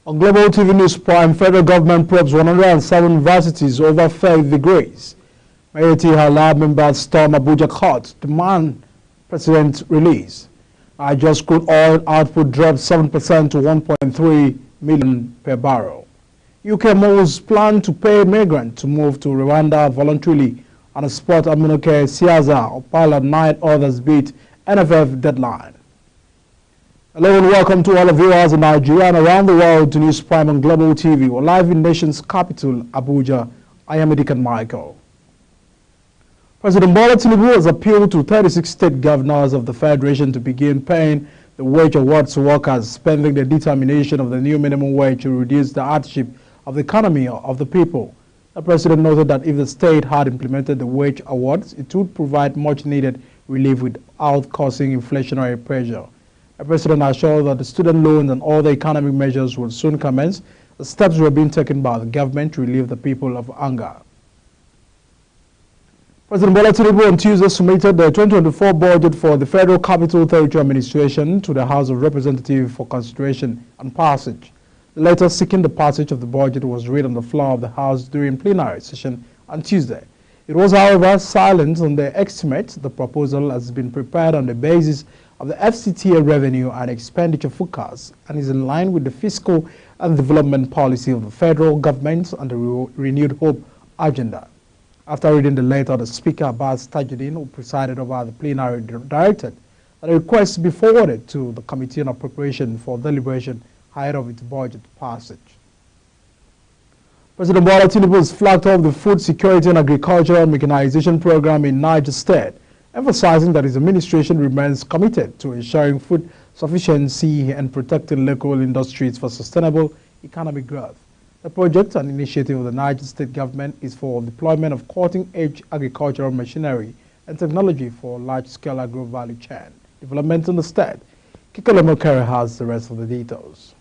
On Global TV News Prime, federal government probes 107 universities over failed degrees. Mayority Hala members storm Abuja court, demand president release. Just crude oil output dropped 7% to 1.3 million per barrel. UK moves plan to pay migrants to move to Rwanda voluntarily on a spot. Amunoke Siaza, Opala, 9 others beat NFF deadline. Hello and welcome to all of viewers in Nigeria and around the world to News Prime on Global TV. We're live in nation's capital, Abuja. I am Edikan Michael. President Bola Tinubu has appealed to 36 state governors of the Federation to begin paying the wage awards to workers, pending the determination of the new minimum wage to reduce the hardship of the economy of the people. The president noted that if the state had implemented the wage awards, it would provide much needed relief without causing inflationary pressure. The president assured that the student loans and other economic measures will soon commence. The steps were being taken by the government to relieve the people of hunger. President Bola Tinubu on Tuesday submitted the 2024 budget for the Federal Capital Territory Administration to the House of Representatives for consideration and passage. The letter seeking the passage of the budget was read on the floor of the House during plenary session on Tuesday. It was, however, silent on the estimate. The proposal has been prepared on the basis of the FCTA revenue and expenditure forecast and is in line with the fiscal and development policy of the federal government and the Renewed Hope agenda. After reading the letter, the Speaker, Abbas Tajuddin, who presided over the plenary, directed that a request be forwarded to the Committee on Appropriation for deliberation ahead of its budget passage. President Bola Tinubu has flagged off the Food Security and Agricultural Mechanization Program in Niger State, emphasizing that his administration remains committed to ensuring food sufficiency and protecting local industries for sustainable economic growth. The project, an initiative of the Niger State government, is for deployment of cutting-edge agricultural machinery and technology for large-scale agro-value chain development in the state. Kikolemo Kere has the rest of the details.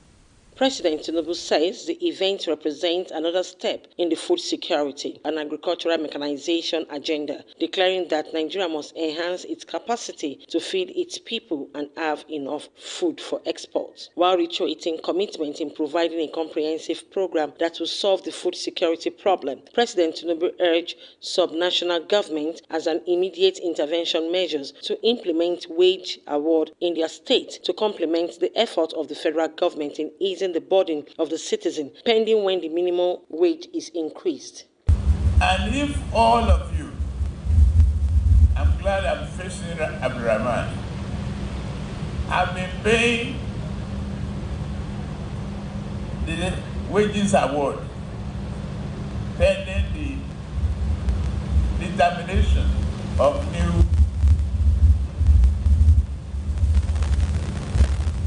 President Tinubu says the event represents another step in the food security and agricultural mechanization agenda, declaring that Nigeria must enhance its capacity to feed its people and have enough food for export, while reiterating commitment in providing a comprehensive program that will solve the food security problem. President Tinubu urged subnational government as an immediate intervention measures to implement wage award in their state to complement the effort of the federal government in easing the burden of the citizen, pending when the minimum wage is increased. And if all of you, I'm glad I'm facing Abdurrahman, have been paying the wages award, pending the determination of new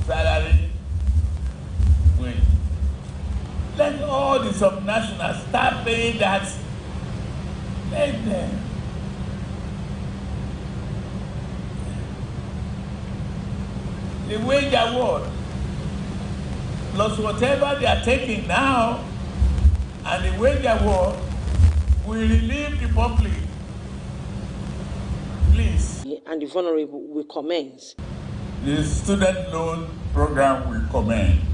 salary. Let all the subnationals start paying that. Let them. The wage award, plus whatever they are taking now, and the wage award will relieve the public. Please. And the vulnerable will commence. The student loan program will commence.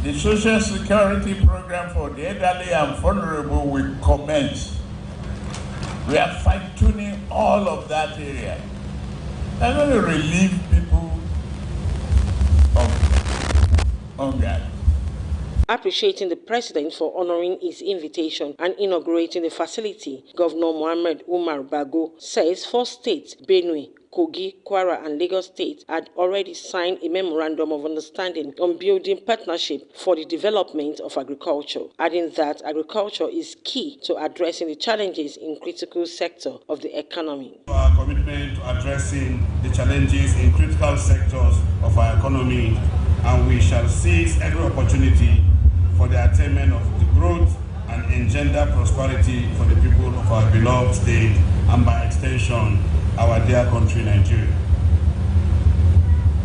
The Social Security program for the elderly and vulnerable will commence. We are fine-tuning all of that area. I'm going to relieve people of hunger. Appreciating the president for honoring his invitation and inaugurating the facility, Governor Mohammed Umar Bago says 4 states, Benue, Kogi, Kwara, and Lagos State had already signed a memorandum of understanding on building partnership for the development of agriculture, adding that agriculture is key to addressing the challenges in critical sector of the economy. Our commitment to addressing the challenges in critical sectors of our economy, and we shall seize every opportunity for the attainment of the growth and engender prosperity for the people of our beloved state and by extension our dear country Nigeria.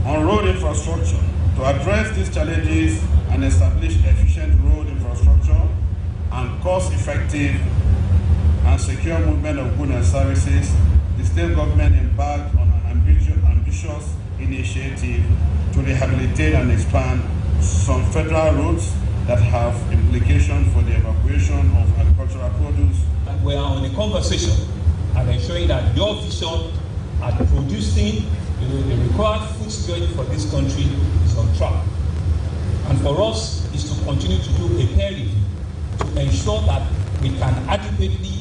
On road infrastructure, to address these challenges and establish efficient road infrastructure and cost-effective and secure movement of goods and services, the state government embarked on an ambitious initiative to to rehabilitate and expand some federal roads that have implications for the evacuation of agricultural produce. We are on a conversation and ensuring that your vision at producing the required food security for this country is on track. And for us is to continue to do a peer review to ensure that we can adequately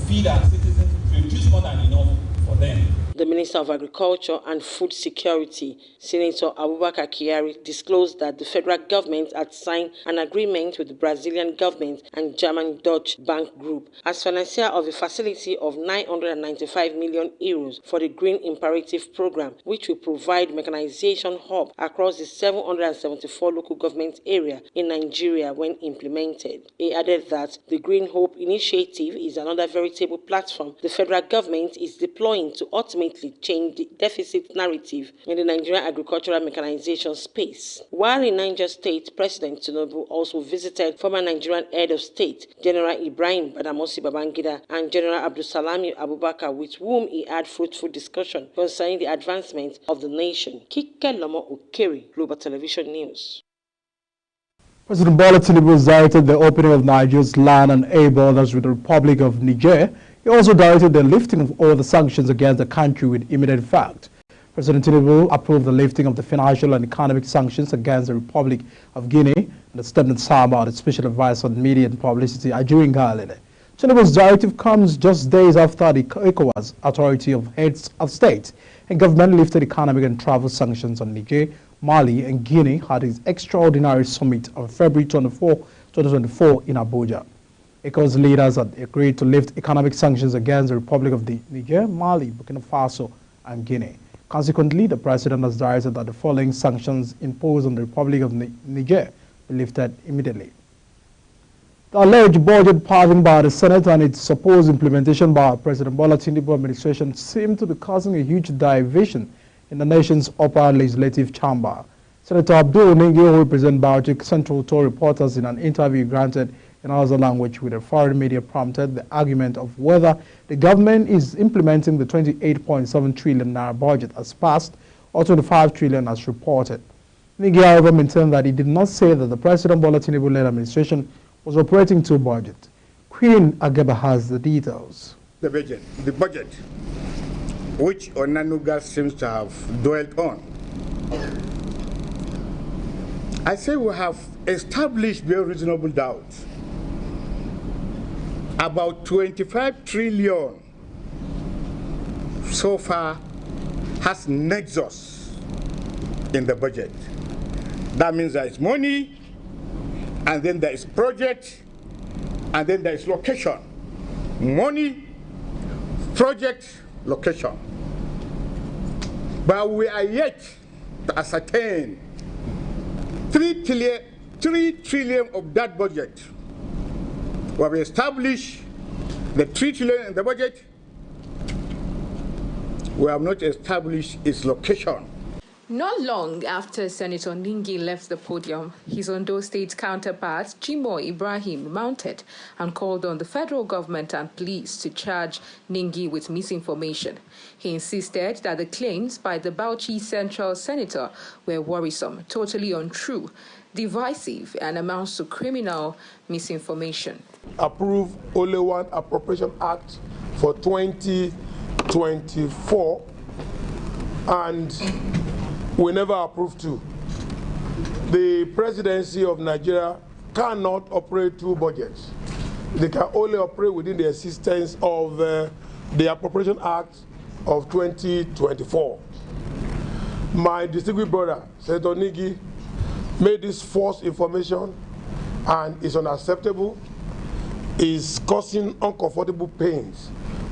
feed our citizens, produce more than enough for them. The Minister of Agriculture and Food Security, Senator Abubakar Kyari, disclosed that the federal government had signed an agreement with the Brazilian government and German-Dutch Bank Group as financier of a facility of 995 million euros for the Green Imperative Program, which will provide mechanization hub across the 774 local government area in Nigeria when implemented. He added that the Green Hope Initiative is another veritable platform the federal government is deploying to ultimately change the deficit narrative in the Nigerian agricultural mechanization space. While in Niger State, President Tinubu also visited former Nigerian head of state, General Ibrahim Badamasi Babangida and General Abdulsalami Abubakar, with whom he had fruitful discussion concerning the advancement of the nation. Kike Lomo Okeri, Global Television News. President Bola Tinubu directed the opening of Nigeria's land and air borders with the Republic of Niger. He also directed the lifting of all the sanctions against the country with immediate effect. President Tinubu approved the lifting of the financial and economic sanctions against the Republic of Guinea and the statement signed by the Special Advisor on Media and Publicity, Ajurin Galile. Tinubu's directive comes just days after the ECOWAS Authority of Heads of State and Government lifted economic and travel sanctions on Niger, Mali and Guinea had its extraordinary summit on February 24, 2024 in Abuja. ECOWAS leaders had agreed to lift economic sanctions against the Republic of Niger, Mali, Burkina Faso and Guinea. Consequently, the President has directed that the following sanctions imposed on the Republic of Niger be lifted immediately. The alleged budget passing by the Senate and its supposed implementation by President Bola Tinubu administration seem to be causing a huge diversion in the nation's upper legislative chamber. Senator Abdul Ningi, who represents Bauchi Central, told reporters in an interview granted in Hausa language with a foreign media, prompted the argument of whether the government is implementing the 28.7 trillion naira budget as passed or 25 trillion as reported. Ningi, however, maintained that he did not say that the President Bola Tinubu-led administration was operating to budget. Queen Ageba has the details. The budget, which Onanuga seems to have dwelt on. I say we have established beyond reasonable doubt about 25 trillion so far has nexus in the budget. That means there is money, and then there is project, and then there is location. Money, project, location. But we are yet to ascertain 3 trillion of that budget. We have established the 3 trillion in the budget. We have not established its location. Not long after Senator Ningi left the podium, his Ondo State counterpart, Jimoh Ibrahim, mounted and called on the federal government and police to charge Ningi with misinformation. He insisted that the claims by the Bauchi Central Senator were worrisome, totally untrue, divisive, and amounts to criminal misinformation. Approve only one Appropriation Act for 2024 and we never approved two. The presidency of Nigeria cannot operate two budgets. They can only operate within the existence of the Appropriation Act of 2024. My distinguished brother, Senator Ningi, made this false information and is unacceptable, is causing uncomfortable pains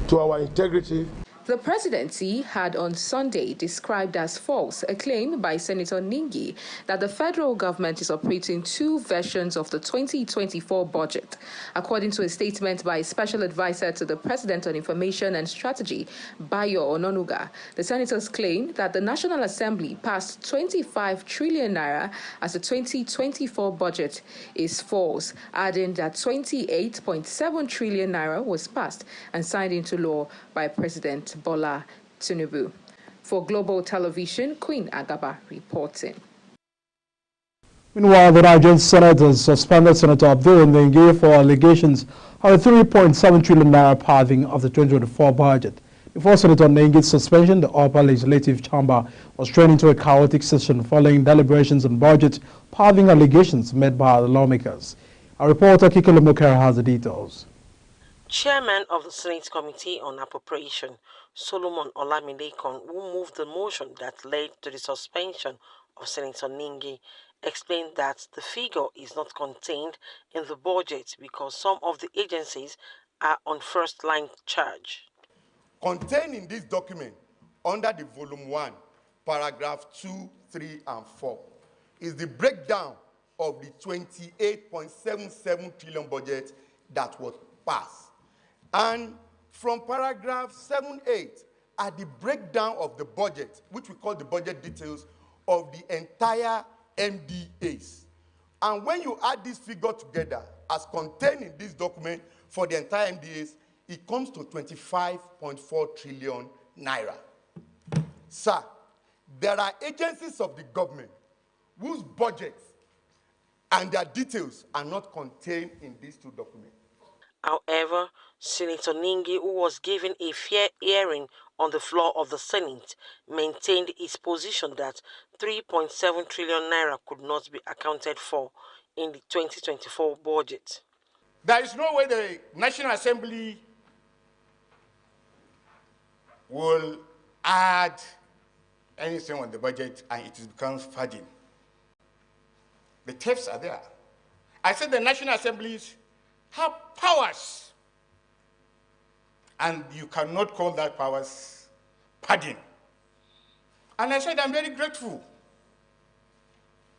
to our integrity. The presidency had on Sunday described as false a claim by Senator Ningi that the federal government is operating two versions of the 2024 budget. According to a statement by Special Advisor to the President on Information and Strategy, Bayo Ononuga, the senators claimed that the National Assembly passed 25 trillion naira as the 2024 budget is false, adding that 28.7 trillion naira was passed and signed into law by President Bola Tinubu. For Global Television, Queen Agaba reporting. Meanwhile, the Nigerian senators suspended Senator Abdul Nengi for allegations of a 3.7 trillion naira pathing of the 2024 budget. Before Senator Nengi's suspension, the upper legislative chamber was thrown into a chaotic session following deliberations on budget pathing allegations made by the lawmakers. Our reporter Kikele Mokera has the details. Chairman of the Senate Committee on Appropriation, Solomon Olamilekan, who moved the motion that led to the suspension of Senator Nengi, explained that the figure is not contained in the budget because some of the agencies are on first-line charge. Contained in this document, under the volume 1, paragraph 2, 3, and 4, is the breakdown of the 28.77 trillion budget that was passed. And from paragraph 7-8 are the breakdown of the budget, which we call the budget details of the entire MDAs. And when you add this figure together, as contained in this document for the entire MDAs, it comes to 25.4 trillion naira. Sir, there are agencies of the government whose budgets and their details are not contained in these two documents. However, Senator Nengi, who was given a fair hearing on the floor of the Senate, maintained his position that 3.7 trillion naira could not be accounted for in the 2024 budget. There is no way the National Assembly will add anything on the budget and it becomes funding. The tapes are there. I said the National Assemblies have powers, and you cannot call that powers padding. And I said I'm very grateful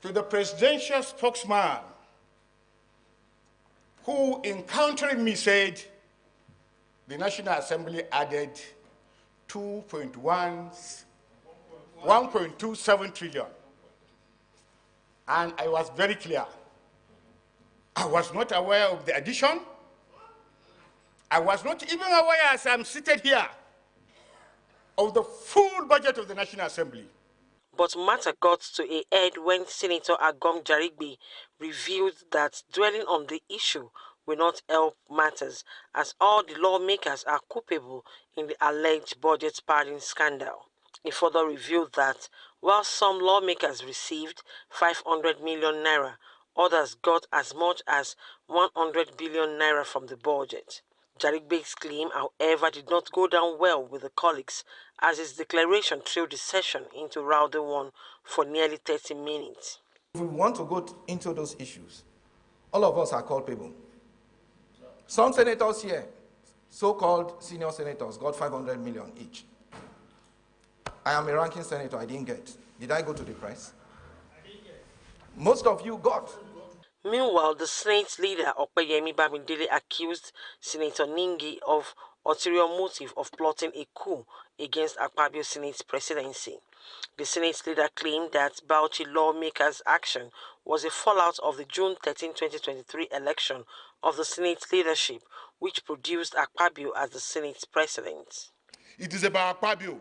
to the presidential spokesman who, encountering me, said the National Assembly added 1.27 trillion. And I was very clear. I was not aware of the addition. I was not even aware, as I'm seated here, of the full budget of the National Assembly. But matter got to a head when Senator Agom Jarigbe revealed that dwelling on the issue will not help matters, as all the lawmakers are culpable in the alleged budget padding scandal. He further revealed that while some lawmakers received 500 million naira, others got as much as 100 billion naira from the budget. Jarigbe's claim, however, did not go down well with the colleagues, as his declaration threw the session into rowdy one for nearly 30 minutes. If we want to go into those issues, all of us are culpable. Some senators here, so-called senior senators, got 500 million each. I am a ranking senator, I didn't get. Did I go to the press? Most of you got. Meanwhile, the Senate leader, Opeyemi Bamidele, accused Senator Nengi of ulterior motive of plotting a coup against Akpabio's Senate presidency. The Senate leader claimed that Bauchi lawmakers' action was a fallout of the June 13, 2023 election of the Senate leadership, which produced Akpabio as the Senate president. It is about Akpabio.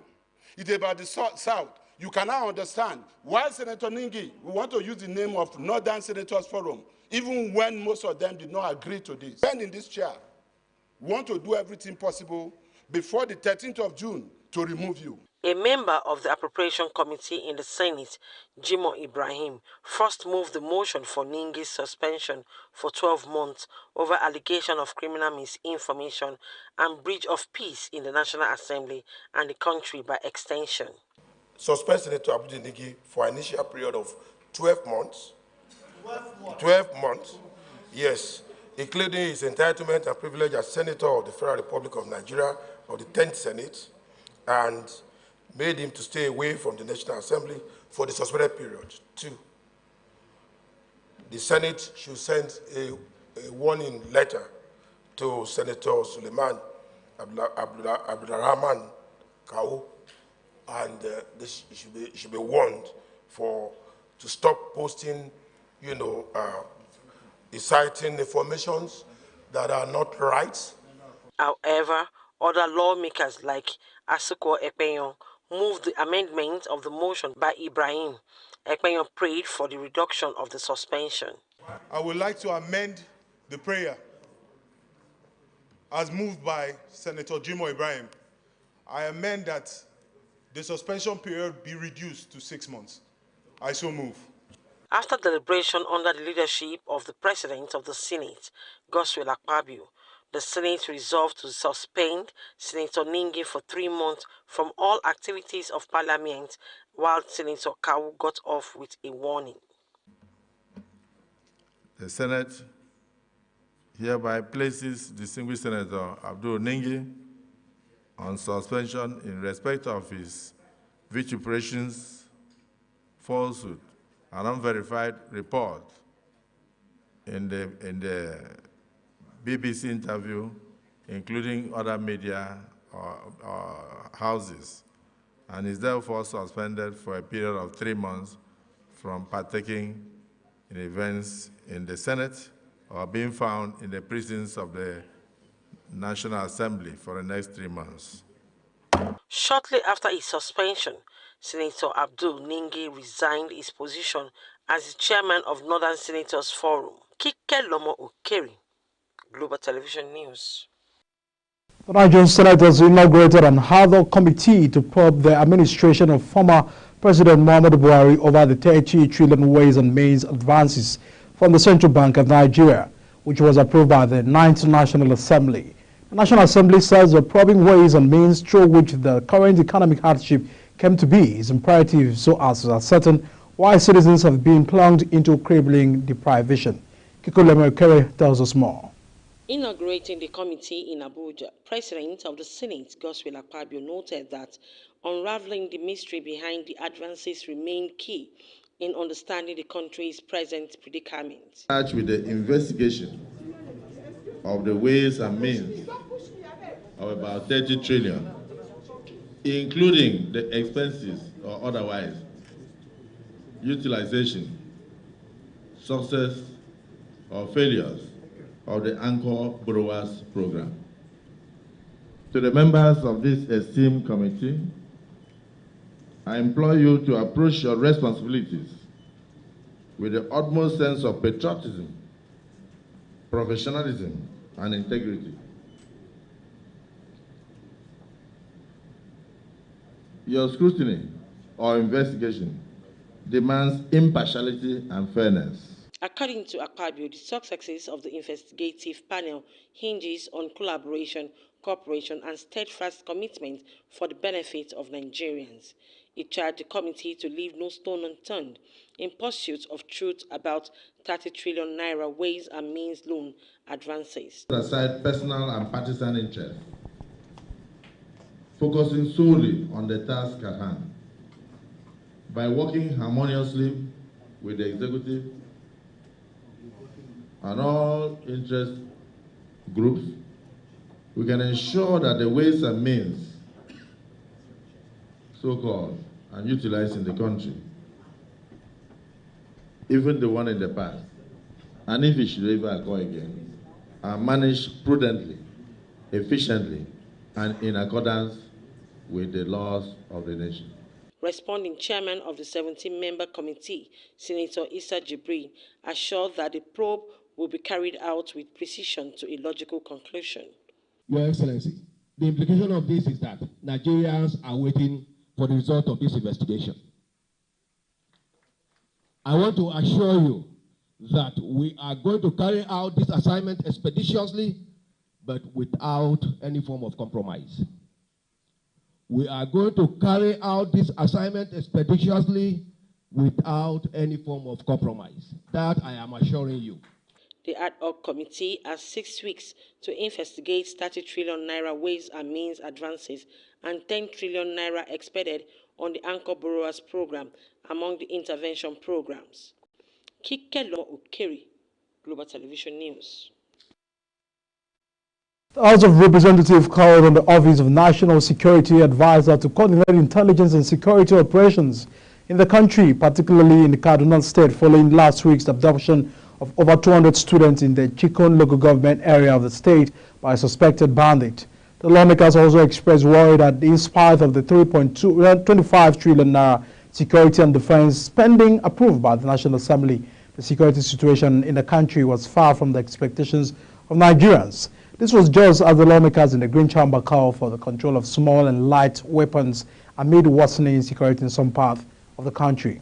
It is about the South. You can now understand why Senator Nengi we want to use the name of Northern Senators Forum, even when most of them did not agree to this. And in this chair, we want to do everything possible before the 13th of June to remove you. A member of the Appropriation Committee in the Senate, Jimoh Ibrahim, first moved the motion for Nengi's suspension for 12 months over allegation of criminal misinformation and breach of peace in the National Assembly and the country by extension. Suspend Senator Abdul Nengi for an initial period of 12 months. 12 months, yes, including his entitlement and privilege as Senator of the Federal Republic of Nigeria of the 10th Senate, and made him to stay away from the National Assembly for the suspended period. 2, the Senate should send a warning letter to Senator Suleiman Abdulrahman Kao, and this should be warned to stop posting, inciting informations that are not right. However, other lawmakers like Asuko Ekpeyon moved the amendment of the motion by Ibrahim. Ekpenyong prayed for the reduction of the suspension. I would like to amend the prayer as moved by Senator Jimoh Ibrahim. I amend that the suspension period be reduced to 6 months. I so move. After deliberation under the leadership of the President of the Senate, Godswill Akpabio, the Senate resolved to suspend Senator Ningi for 3 months from all activities of Parliament, while Senator Kawu got off with a warning. The Senate hereby places distinguished Senator Abdul Ningi on suspension in respect of his vituperations, falsehood, and unverified report in the BBC interview, including other media or houses, and is therefore suspended for a period of 3 months from partaking in events in the Senate or being found in the precincts of the National Assembly for the next 3 months. Shortly after his suspension, Senator Abdul Ningi resigned his position as the chairman of Northern Senators Forum. Kike Lomo Okeri, Global Television News. The Nigerian senators inaugurated an ad hoc committee to probe the administration of former President Muhammadu Buhari over the 30 trillion ways and means advances from the Central Bank of Nigeria, which was approved by the 9th National Assembly. The National Assembly says the probing ways and means through which the current economic hardship came to be is imperative so as to ascertain why citizens have been plunged into crippling deprivation. Kiko Lemekere tells us more. Inaugurating the committee in Abuja, President of the Senate, Godswill Akpabio, noted that unraveling the mystery behind the advances remained key in understanding the country's present predicament. With the investigation of the ways and means of about 30 trillion, including the expenses or otherwise, utilization, success or failures of the Anchor Borrowers Program. To the members of this esteemed committee, I implore you to approach your responsibilities with the utmost sense of patriotism, professionalism, and integrity. Your scrutiny or investigation demands impartiality and fairness. According to Akpabio, the successes of the investigative panel hinges on collaboration, cooperation, and steadfast commitment for the benefit of Nigerians. He charged the committee to leave no stone unturned in pursuit of truth about 30 trillion naira ways and means loan advances. Aside personal and partisan interests, focusing solely on the task at hand, by working harmoniously with the executive and all interest groups, we can ensure that the ways and means, so-called, and utilized in the country, even the one in the past, and if it should ever occur again, are managed prudently, efficiently, and in accordance with the laws of the nation. Responding, chairman of the 17-member committee, Senator Issa Jibril, assured that the probe will be carried out with precision to a logical conclusion. Your Excellency, the implication of this is that Nigerians are waiting for the result of this investigation. I want to assure you that we are going to carry out this assignment expeditiously, but without any form of compromise. We are going to carry out this assignment expeditiously without any form of compromise. That I am assuring you. The ad hoc committee has 6 weeks to investigate 30 trillion naira ways and means advances and 10 trillion naira expended on the Anchor Borrowers Program among the intervention programs. Kike Lomo Okeri, Global Television News. The House of Representatives called on the Office of National Security Advisor to coordinate intelligence and security operations in the country, particularly in the Kaduna State, following last week's abduction of over 200 students in the Chikun local government area of the state by a suspected bandit. The lawmakers also expressed worry that in spite of the 3.25 trillion naira security and defense spending approved by the National Assembly, the security situation in the country was far from the expectations of Nigerians. This was just as the lawmakers in the Green Chamber called for the control of small and light weapons amid worsening insecurity in some parts of the country.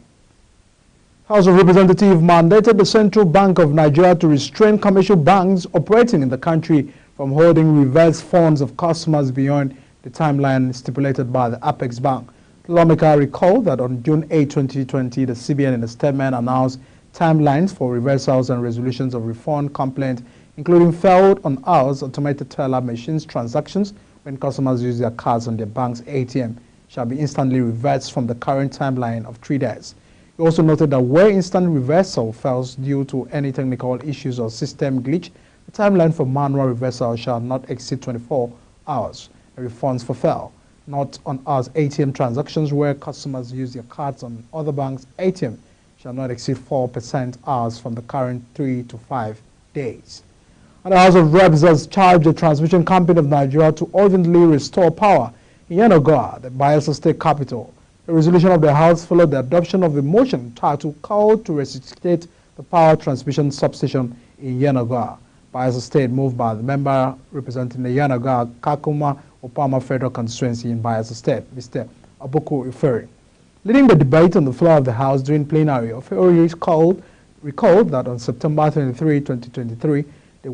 House of Representatives mandated the Central Bank of Nigeria to restrain commercial banks operating in the country from holding reverse funds of customers beyond the timeline stipulated by the Apex Bank. The lawmaker recalled that on June 8, 2020, the CBN in a statement announced timelines for reversals and resolutions of refund complaints, including failed on hours automated teller machines transactions when customers use their cards on their bank's ATM shall be instantly reversed from the current timeline of 3 days. He also noted that where instant reversal fails due to any technical issues or system glitch, the timeline for manual reversal shall not exceed 24 hours. Refunds for fail, not on hours ATM transactions where customers use their cards on other banks' ATM shall not exceed 4% hours from the current 3 to 5 days. And the House of Reps has charged the transmission company of Nigeria to urgently restore power in Yenagoa, the Bayelsa State capital. The resolution of the House followed the adoption of the motion titled Call to Resuscitate the Power Transmission Substation in Yenagoa, Bayelsa State, moved by the member representing the Yenagoa Kakuma Opama Federal Constituency in Bayelsa State, Mr. Abuku Iferi. Leading the debate on the floor of the House during plenary, Iferi recalled that on September 23, 2023, the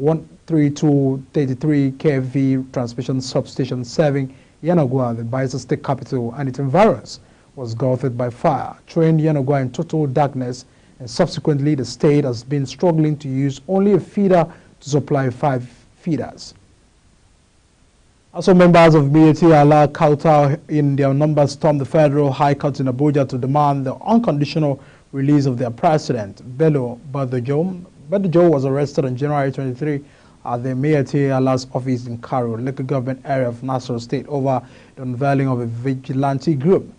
13233 kV transmission substation serving Yenagoa, the Bayelsa State capital, and its environs was engulfed by fire, throwing Yenagoa in total darkness, and subsequently the state has been struggling to use only a feeder to supply 5 feeders. Also, members of BAT Allah Kautal in their numbers stormed the Federal High Court in Abuja to demand the unconditional release of their president, Bello Badojo. Badojo was arrested on January 23 at the BAT Allah's office in Karo, local government area of Nassau State, over the unveiling of a vigilante group.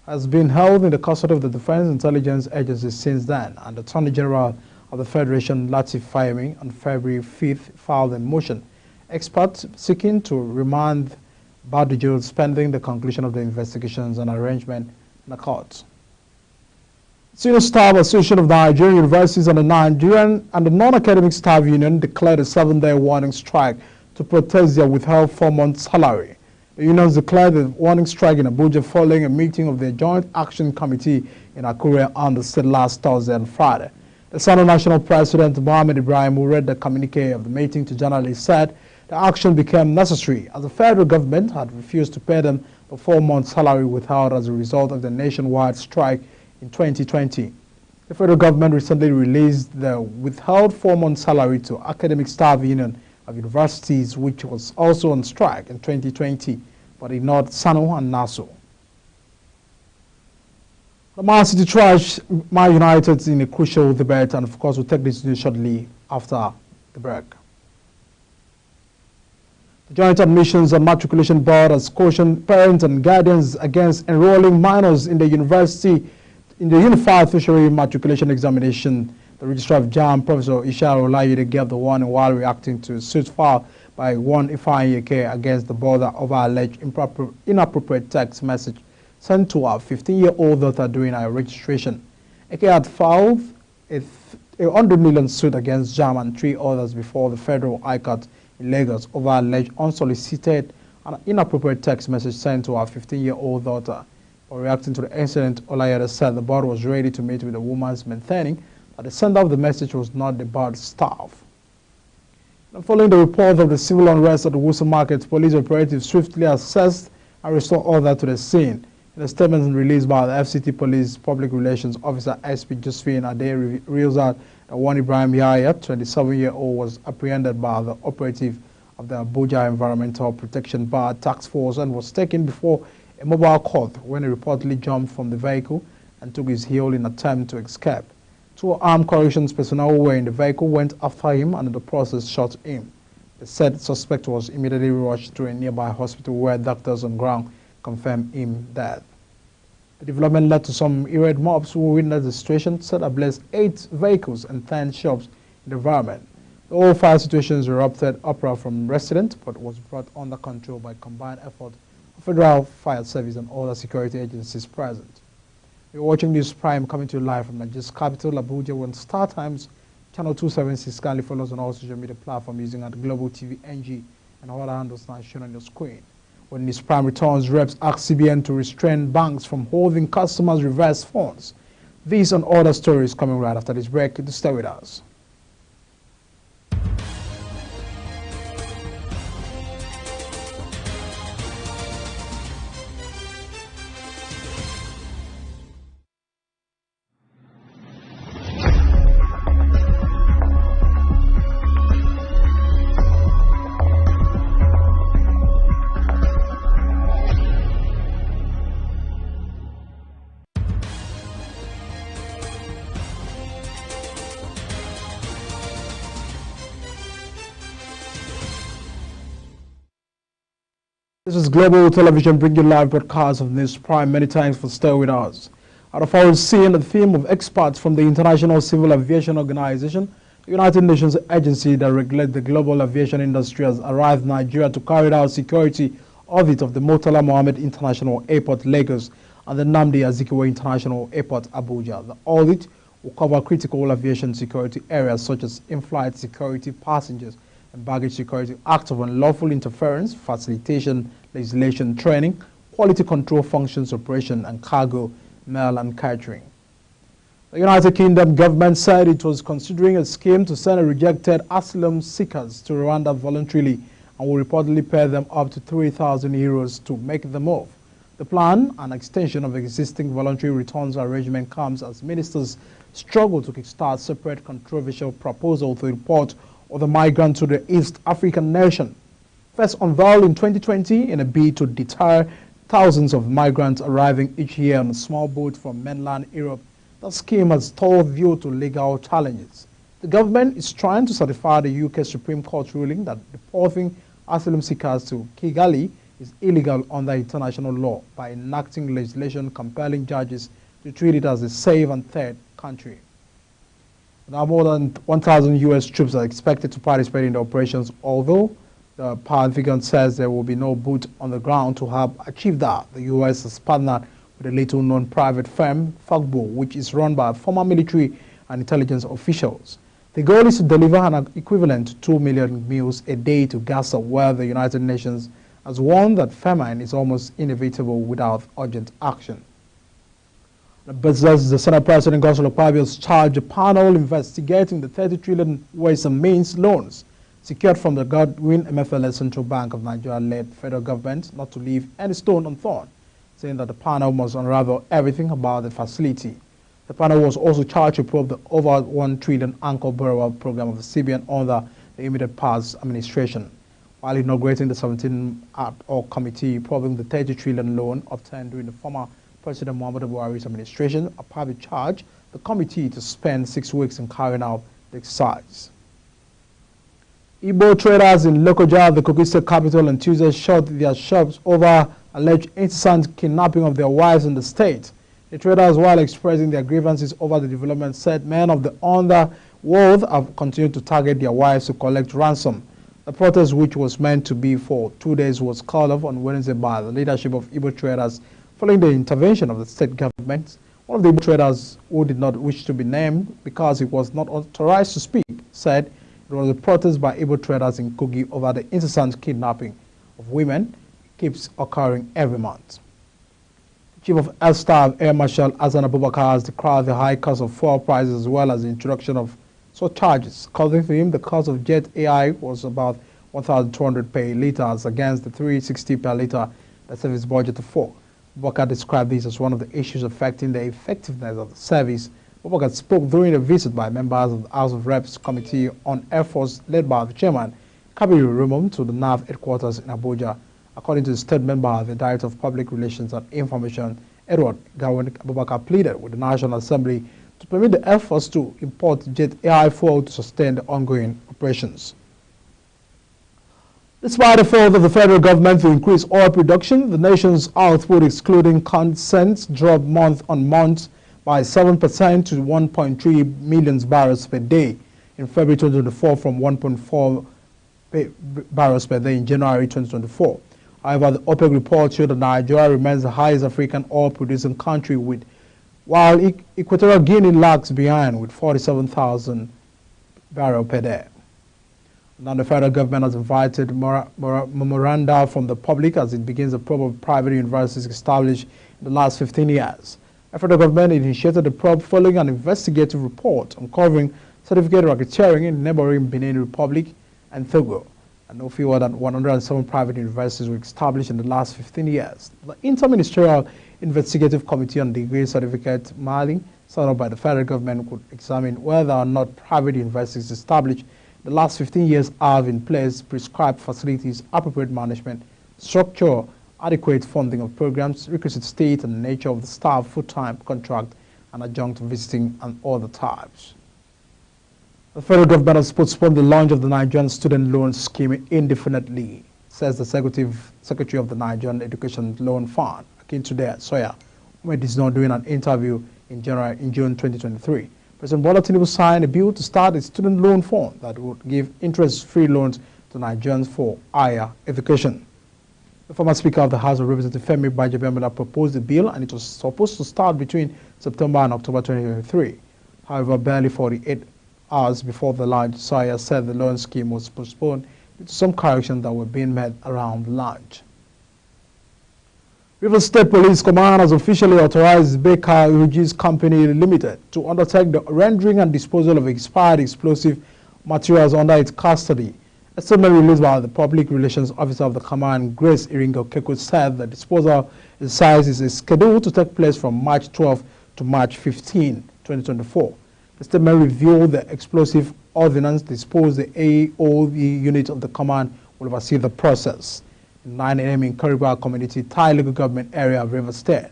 Has been held in the custody of the Defense Intelligence Agency since then, and the Attorney General of the Federation, Latif Fahimi, on February 5th filed a motion. Experts seeking to remand Badojo pending the conclusion of the investigations and arrangement in the court. Senior Staff Association of Nigerian Universities and the Nigerian and the Non-Academic Staff Union declared a 7-day warning strike to protest their withheld 4-month salary. The unions declared a warning strike in Abuja following a meeting of the Joint Action Committee in Akure on the state last Thursday and Friday. The Sano National President Mohammed Ibrahim, who read the communique of the meeting to journalists, said the action became necessary as the federal government had refused to pay them the 4-month salary withheld as a result of the nationwide strike in 2020. The federal government recently released the withheld 4-month salary to Academic Staff Union of Universities, which was also on strike in 2020, but ignored Sano and Nassau. The Man City trashed Man United in a crucial debate, and of course we'll take this news shortly after the break. The Joint Admissions and Matriculation Board has cautioned parents and guardians against enrolling minors in the university in the Unified Tertiary Matriculation Examination. The Registrar of JAMB, Professor Ishar Olayide, gave the warning while reacting to a suit filed by one Ifeanyi Eke against the board over alleged inappropriate text message sent to our 15-year-old daughter during her registration. Eke had filed a 100 million suit against JAMB and 3 others before the Federal High Court in Lagos over alleged unsolicited and inappropriate text message sent to our 15-year-old daughter. While reacting to the incident, Olayede said the board was ready to meet with the woman, maintaining that the sender of the message was not the board staff. And following the report of the civil unrest at the Wuse Market, police operatives swiftly assessed and restored order to the scene. In a statement released by the FCT Police Public Relations Officer SP Josephine Ade reveals that one Ibrahim Yahya, 27-year-old, was apprehended by the operative of the Abuja Environmental Protection Bar Task Force and was taken before a mobile court when he reportedly jumped from the vehicle and took his heel in an attempt to escape. 2 armed corrections personnel who were in the vehicle went after him and in the process shot him. The said suspect was immediately rushed to a nearby hospital where doctors on ground confirmed him dead. The development led to some irate mobs who witnessed the situation set ablaze 8 vehicles and 10 shops in the environment. The whole fire situations erupted uproar from residents, but was brought under control by combined effort of Federal Fire Service and other security agencies present. You're watching News Prime coming to you live from Nigeria's capital, Abuja, when Star Times Channel 276 kindly follows on all social media platforms using at Global TV NG and all other handles now shown on your screen. When News Prime returns, reps ask CBN to restrain banks from holding customers' reverse funds. These and other stories coming right after this break. To stay with us. This is Global Television bringing you live broadcasts of News Prime. Many thanks for staying with us. Out of our scene, the theme of experts from the International Civil Aviation Organization, the United Nations agency that regulates the global aviation industry, has arrived in Nigeria to carry out security audit of the Murtala Mohammed International Airport, Lagos, and the Nnamdi Azikiwe International Airport, Abuja. The audit will cover critical aviation security areas such as in-flight security, passengers and baggage security, acts of unlawful interference, facilitation, legislation, training, quality control functions, operation, and cargo, mail, and catering. The United Kingdom government said it was considering a scheme to send rejected asylum seekers to Rwanda voluntarily and will reportedly pay them up to €3,000 to make the move. The plan, an extension of existing voluntary returns arrangement, comes as ministers struggle to kickstart separate controversial proposal to report of the migrant to the East African nation. First unveiled in 2020 in a bid to deter thousands of migrants arriving each year on a small boat from mainland Europe, the scheme has stalled due to legal challenges. The government is trying to certify the UK Supreme Court ruling that deporting asylum seekers to Kigali is illegal under international law by enacting legislation compelling judges to treat it as a safe and third country. Now, more than 1,000 U.S. troops are expected to participate in the operations, although the Pentagon says there will be no boot on the ground to help achieve that. The U.S. has partnered with a little-known private firm, Fogbo, which is run by former military and intelligence officials. The goal is to deliver an equivalent to 2 million meals a day to Gaza, where the United Nations has warned that famine is almost inevitable without urgent action. But the Senate President Godswill Akpabio has charged a panel investigating the 30 trillion ways and means loans secured from the Godwin Emefiele Central Bank of Nigeria-led federal government not to leave any stone unturned, saying that the panel must unravel everything about the facility. The panel was also charged to probe the over 1 trillion anchor borrower program of the CBN under the immediate past administration. While inaugurating the 17th ad hoc committee probing the 30 trillion loan obtained during the former President Muhammadu Buhari's administration, Akpabio charged the committee to spend 6 weeks in carrying out the exercise. Igbo traders in Lokoja, the Kogi State capital, on Tuesday shut their shops over alleged incessant kidnapping of their wives in the state. The traders, while expressing their grievances over the development, said men of the underworld have continued to target their wives to collect ransom. The protest, which was meant to be for 2 days, was called off on Wednesday by the leadership of Igbo traders following the intervention of the state government. One of the Igbo traders, who did not wish to be named because he was not authorized to speak, said it was a protest by Igbo traders in Kogi over the incessant kidnapping of women keeps occurring every month. Chief of Air Staff Air Marshal Hassan Abubakar has decried the high cost of fuel prices as well as the introduction of surcharges. According to him, the cost of jet AI was about 1,200 per litre against the 360 per litre that service budgeted for. Abubakar described this as one of the issues affecting the effectiveness of the service. Abubakar spoke during a visit by members of the House of Reps Committee on Air Force led by the chairman, Kabiru Rumum, to the NAV headquarters in Abuja. According to the statement by the Director of Public Relations and Information, Edward Gawon, Abubakar pleaded with the National Assembly to permit the Air Force to import jet AI fuel to sustain the ongoing operations. Despite the failure of the federal government to increase oil production, the nation's output, excluding consents, dropped month on month by 7% to 1.3 million barrels per day. in February 2024 from 1.4 barrels per day in January 2024. However, the OPEC report showed that Nigeria remains the highest African oil-producing country, while Equatorial Guinea lags behind with 47,000 barrels per day. Now the federal government has invited memoranda from the public as it begins a probe of private universities established in the last 15 years. The federal government initiated the probe following an investigative report uncovering certificate racketeering in neighboring Benin Republic and Togo. And no fewer than 107 private universities were established in the last 15 years. The Interministerial Investigative Committee on Degree Certificate Mali, set up by the federal government, could examine whether or not private universities established in the last 15 years have in place prescribed facilities, appropriate management, structure, adequate funding of programs, requisite state and nature of the staff, full-time, contract, and adjunct visiting, and other types. The federal government has postponed the launch of the Nigerian Student Loan Scheme indefinitely, says the Secretary of the Nigerian Education Loan Fund, Akintunde Soya, who made this known during an interview in June 2023. President Bola Tinubu signed a bill to start a student loan fund that would give interest-free loans to Nigerians for higher education. The former Speaker of the House of Representatives, Femi Gbajabiamila, proposed the bill, and it was supposed to start between September and October 2023. However, barely 48 hours before the launch, Soya said the loan scheme was postponed due to some corrections that were being made around the launch. Rivers State Police Command has officially authorized Baker Hughes Company Limited to undertake the rendering and disposal of expired explosive materials under its custody. A statement released by the Public Relations Officer of the command, Grace Iringo Keko, said the disposal exercise is scheduled to take place from March 12 to March 15, 2024. The statement revealed the explosive ordnance disposed. The AOE unit of the command will oversee the process. 9 a.m. in Kariba Community, Thai local government area of Rivers State.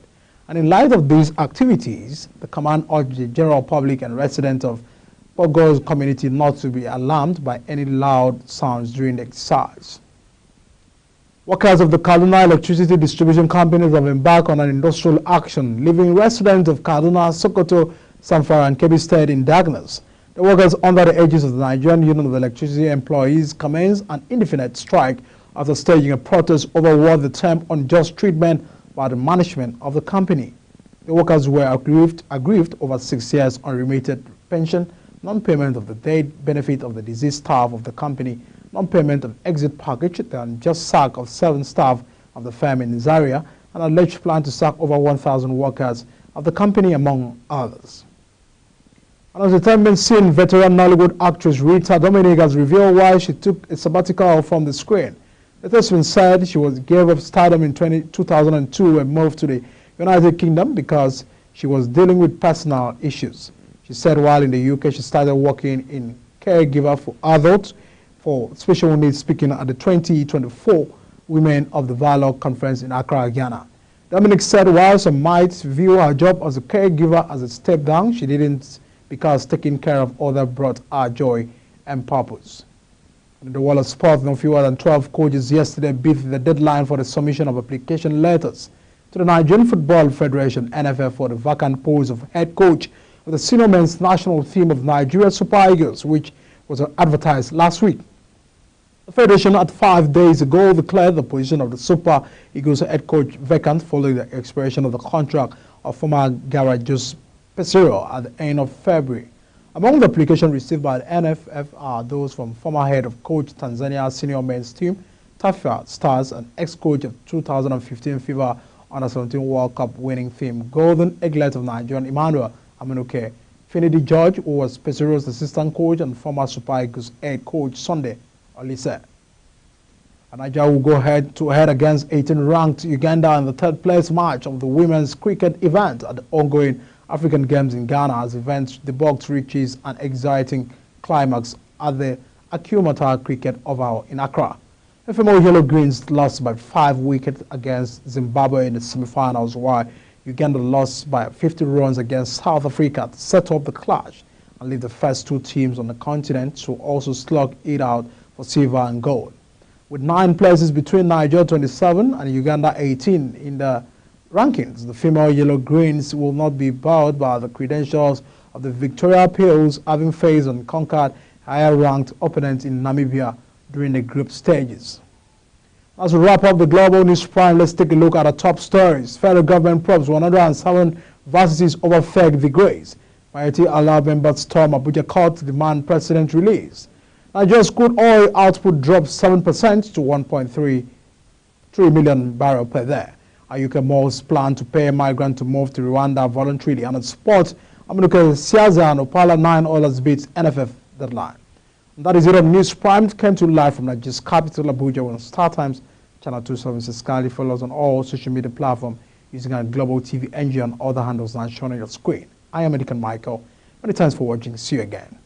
And in light of these activities, the command urged the general public and residents of Bogor's community not to be alarmed by any loud sounds during the exercise. Workers of the Kaduna Electricity Distribution Companies have embarked on an industrial action, leaving residents of Kaduna, Sokoto, Zamfara, and Kebbi State in darkness. The workers, under the aegis of the Nigerian Union of Electricity Employees, commenced an indefinite strike after staging a protest over what they termed unjust treatment by the management of the company. The workers were aggrieved over 6 years unremitted pension, non-payment of the death benefit of the deceased staff of the company, non-payment of exit package, the unjust sack of 7 staff of the firm in Zaria, and alleged plan to sack over 1,000 workers of the company, among others. And as entertainment scene, veteran Nollywood actress Rita Dominic has revealed why she took a sabbatical from the screen. It has been said she gave up stardom in 2002 and moved to the United Kingdom because she was dealing with personal issues. She said while in the UK, she started working in caregiver for adults for special needs, speaking at the 2024 Women of the Valor Conference in Accra, Ghana. Dominic said while some might view her job as a caregiver as a step down, she didn't, because taking care of others brought her joy and purpose. In the world of sport, no fewer than 12 coaches yesterday beat the deadline for the submission of application letters to the Nigerian Football Federation, NFF, for the vacant post of head coach of the senior men's national team of Nigeria Super Eagles, which was advertised last week. The Federation, at 5 days ago, declared the position of the Super Eagles head coach vacant following the expiration of the contract of former Garajus Pesero at the end of February. Among the applications received by the NFF are those from former head of coach Tanzania senior men's team, Taifa Stars, and ex-coach of 2015 FIFA Under-17 World Cup winning team, Golden Eaglet of Nigerian Emmanuel Amanuke, Finidi George, who was Pesero's assistant coach, and former Super Eagles head coach Sunday Olise. Nigeria will go head-to-head against 18th-ranked Uganda in the third-place match of the women's cricket event at the ongoing African Games in Ghana, as events debauched reaches an exciting climax at the Akumata Cricket Oval in Accra. The female Yellow Greens lost by 5 wickets against Zimbabwe in the semi-finals, while Uganda lost by 50 runs against South Africa to set up the clash and leave the first 2 teams on the continent to also slug it out for silver and gold. With 9 places between Nigeria 27 and Uganda 18 in the rankings, the female Yellow Greens will not be bowed by the credentials of the Victoria Pearls, having faced and conquered higher-ranked opponent in Namibia during the group stages. As we wrap up the Global News Prime, let's take a look at the top stories. Federal government probes 107 varsities over fake degrees. Mighty Allah members storm Abuja court to demand president release. Nigeria's crude oil output dropped 7% to 1.33 million barrels per day. Ayuka Malls plan to pay migrants to move to Rwanda voluntarily. And at sport, Amanuka Siaza and Opala 9 Oilers beats NFF deadline. And that is it on News Prime. Came to you live from Nigeria's capital, Abuja, on Star Times, Channel 276. Kindly follow us on all social media platforms using our Global TV NG and other handles now shown on your screen. I am Edikan Michael. Many thanks for watching. See you again.